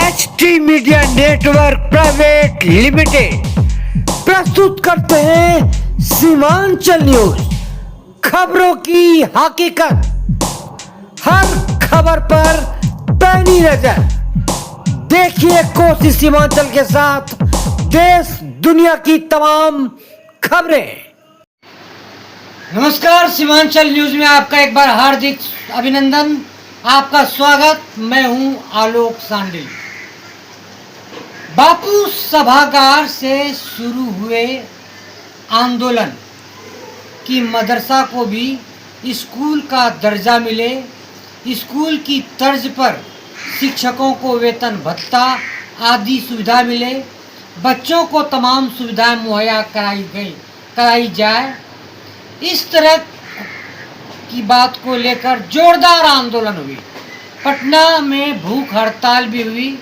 HT media network private limited प्रस्तुत करते हैं सीमांचल न्यूज, खबरों की हकीकत, हर खबर पर पैनी नजर। देखिए कोशिश सीमांचल के साथ देश दुनिया की तमाम खबरें। नमस्कार, सीमांचल न्यूज में आपका एक बार हार्दिक अभिनंदन, आपका स्वागत। मैं हूं आलोक सांडिल। बापू सभागार से शुरू हुए आंदोलन कि मदरसा को भी स्कूल का दर्जा मिले, स्कूल की तर्ज पर शिक्षकों को वेतन भत्ता आदि सुविधा मिले, बच्चों को तमाम सुविधाएं मुहैया कराई जाए, इस तरह की बात को लेकर जोरदार आंदोलन हुई। पटना में भूख हड़ताल भी हुई।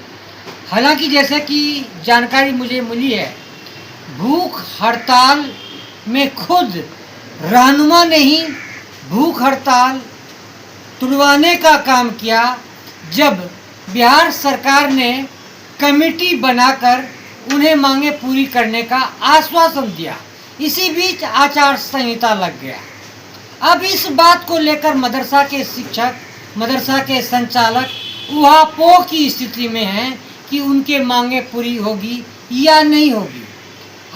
हालांकि जैसे कि जानकारी मुझे मिली है, भूख हड़ताल में खुद रहनुमा ने ही भूख हड़ताल तुड़वाने का काम किया, जब बिहार सरकार ने कमेटी बनाकर उन्हें मांगे पूरी करने का आश्वासन दिया। इसी बीच आचार संहिता लग गया। अब इस बात को लेकर मदरसा के शिक्षक, मदरसा के संचालक ऊहापोह की स्थिति में हैं कि उनके मांगे पूरी होगी या नहीं होगी।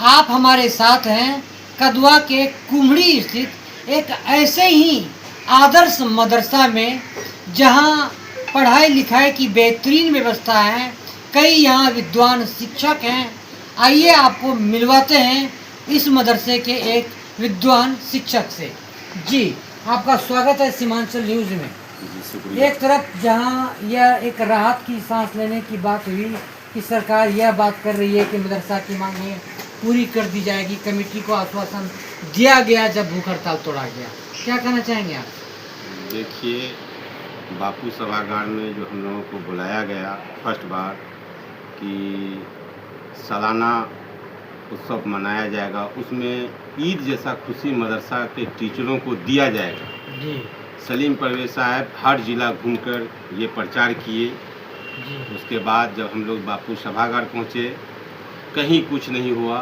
आप हमारे साथ हैं कदवा के कुम्हड़ी स्थित एक ऐसे ही आदर्श मदरसा में, जहां पढ़ाई लिखाई की बेहतरीन व्यवस्था है, कई यहाँ विद्वान शिक्षक हैं। आइए आपको मिलवाते हैं इस मदरसे के एक विद्वान शिक्षक से। जी, आपका स्वागत है सीमांचल न्यूज में। एक तरफ जहां यह एक राहत की सांस लेने की बात हुई कि सरकार यह बात कर रही है कि मदरसा की मांगें पूरी कर दी जाएगी, कमेटी को आश्वासन दिया गया जब भूख हड़ताल तोड़ा गया, क्या कहना चाहेंगे आप? देखिए, बापू सभागार में जो हम लोगों को बुलाया गया फर्स्ट बार कि सालाना उत्सव मनाया जाएगा, उसमें ईद जैसा खुशी मदरसा के टीचरों को दिया जाएगा। जी। सलीम परवेज साहब हर जिला घूमकर ये प्रचार किए। उसके बाद जब हम लोग बापू सभागार पहुँचे, कहीं कुछ नहीं हुआ।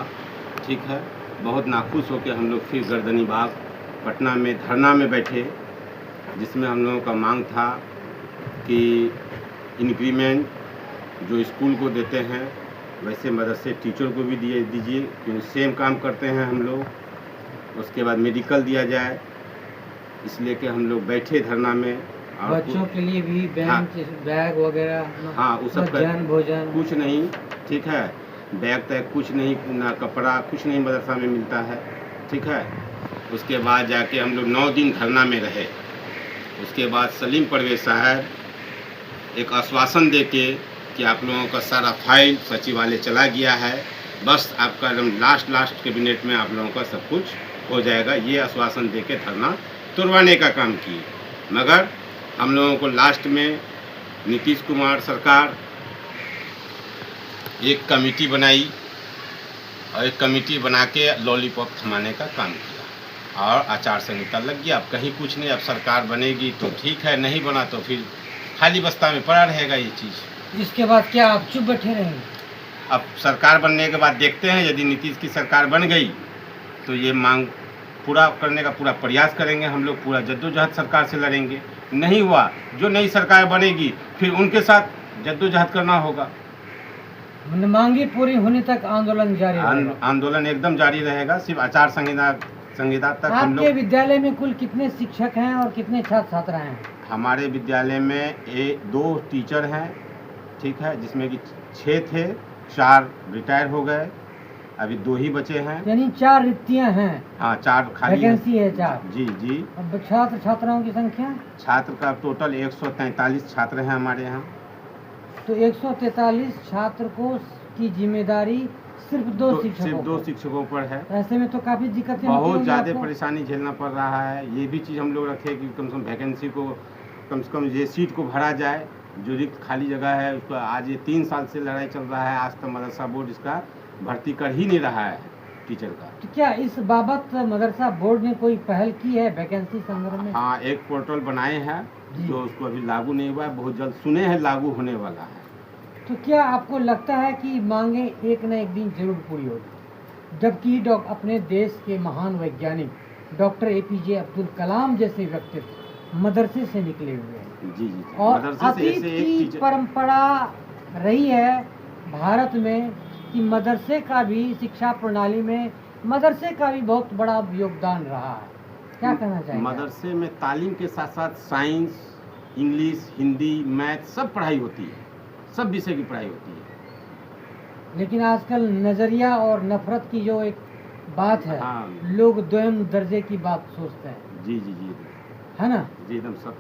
ठीक है, बहुत नाखुश होकर हम लोग फिर गर्दनी बाग पटना में धरना में बैठे, जिसमें हम लोगों का मांग था कि इंक्रीमेंट जो स्कूल को देते हैं वैसे मदरसे टीचर को भी दीजिए, क्योंकि सेम काम करते हैं हम लोग। उसके बाद मेडिकल दिया जाए, इसलिए कि हम लोग बैठे धरना में। और बच्चों के लिए भी बैग वगैरह, हाँ, उस सब भोजन कुछ नहीं। ठीक है, बैग तक कुछ नहीं, ना कपड़ा कुछ नहीं मदरसा में मिलता है। ठीक है, उसके बाद जाके हम लोग 9 दिन धरना में रहे। उसके बाद सलीम परवेज साहब एक आश्वासन देके कि आप लोगों का सारा फाइल सचिवालय चला गया है, बस आपका लास्ट कैबिनेट में आप लोगों का सब कुछ हो जाएगा, ये आश्वासन देके धरना तुड़वाने का काम किए। मगर हम लोगों को लास्ट में नीतीश कुमार सरकार एक कमेटी बनाई और एक कमेटी बना के लॉलीपॉप थमाने का काम किया और आचार संहिता लग गया। अब कहीं कुछ नहीं, अब सरकार बनेगी तो ठीक है, नहीं बना तो फिर खाली बस्ता में पड़ा रहेगा ये चीज़। इसके बाद क्या आप चुप बैठे रहेंगे? अब सरकार बनने के बाद देखते हैं, यदि नीतीश की सरकार बन गई तो ये मांग पूरा करने का पूरा प्रयास करेंगे। हम लोग पूरा जद्दोजहद सरकार से लड़ेंगे। नहीं हुआ, जो नई सरकार बनेगी फिर उनके साथ जद्दोजहद करना होगा। मांगे पूरी होने तक आंदोलन जारी रहेगा? आंदोलन एकदम जारी रहेगा, सिर्फ आचार संहिता तक। हम आपके लोग विद्यालय में कुल कितने शिक्षक हैं और कितने छात्र छात्रा हैं? हमारे विद्यालय में 2 टीचर हैं। ठीक है, जिसमें कि 6 थे, 4 रिटायर हो गए, अभी 2 ही बचे हैं। यानी 4 रिक्तियां हैं? हाँ, 4 खाली वैकेंसी है 4। जी जी। अब छात्र छात्राओं की संख्या? छात्र का टोटल 143 छात्र हैं हमारे यहाँ। तो 143 छात्र को की जिम्मेदारी सिर्फ 2 शिक्षकों पर है। ऐसे में तो काफी दिक्कतें, बहुत ज़्यादा परेशानी झेलना पड़ रहा है। ये भी चीज़ हम लोग रखे कि कम से कम वैकेंसी को, कम से कम ये सीट को भरा जाए, जो रिक्त खाली जगह है उसको। आज ये 3 साल से लड़ाई चल रहा है, आज तक मदरसा बोर्ड इसका भर्ती कर ही नहीं रहा है टीचर का। तो क्या इस बाबत मदरसा बोर्ड ने कोई पहल की है वैकेंसी संदर्भ में? हाँ, एक पोर्टल बनाए हैं जो उसको अभी लागू नहीं हुआ है, बहुत जल्द सुने हैं लागू होने वाला है। तो क्या आपको लगता है कि मांगे एक न एक दिन जरूर पूरी होगी, जबकि अपने देश के महान वैज्ञानिक डॉक्टर एपीजे अब्दुल कलाम जैसे व्यक्तित्व मदरसे से निकले हुए हैं जी जी। और मदरसे से अतीत ऐसे एक की चीज परंपरा रही है भारत में कि मदरसे का भी शिक्षा प्रणाली में मदरसे का भी बहुत बड़ा योगदान रहा है। क्या कहना चाहिए? मदरसे में तालीम के साथ साथ साइंस, इंग्लिश, हिंदी, मैथ सब पढ़ाई होती है, सब विषय की पढ़ाई होती है। लेकिन आजकल नज़रिया और नफरत की जो एक बात है, हाँ। लोग दोयम दर्जे की बात सोचते हैं, जी जी जी है ना? जी, एकदम सब।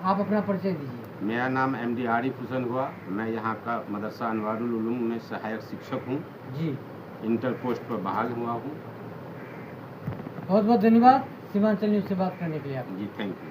आप अपना परिचय दीजिए। मेरा नाम एमडी आरिफ हुसैन हुआ। मैं यहाँ का मदरसा अनवारुल उलूम में सहायक शिक्षक हूँ। जी, इंटर पोस्ट पर बहाल हुआ हूँ। बहुत बहुत धन्यवाद सीमांचल न्यूज़ से बात करने के लिए आप। जी, थैंक यू।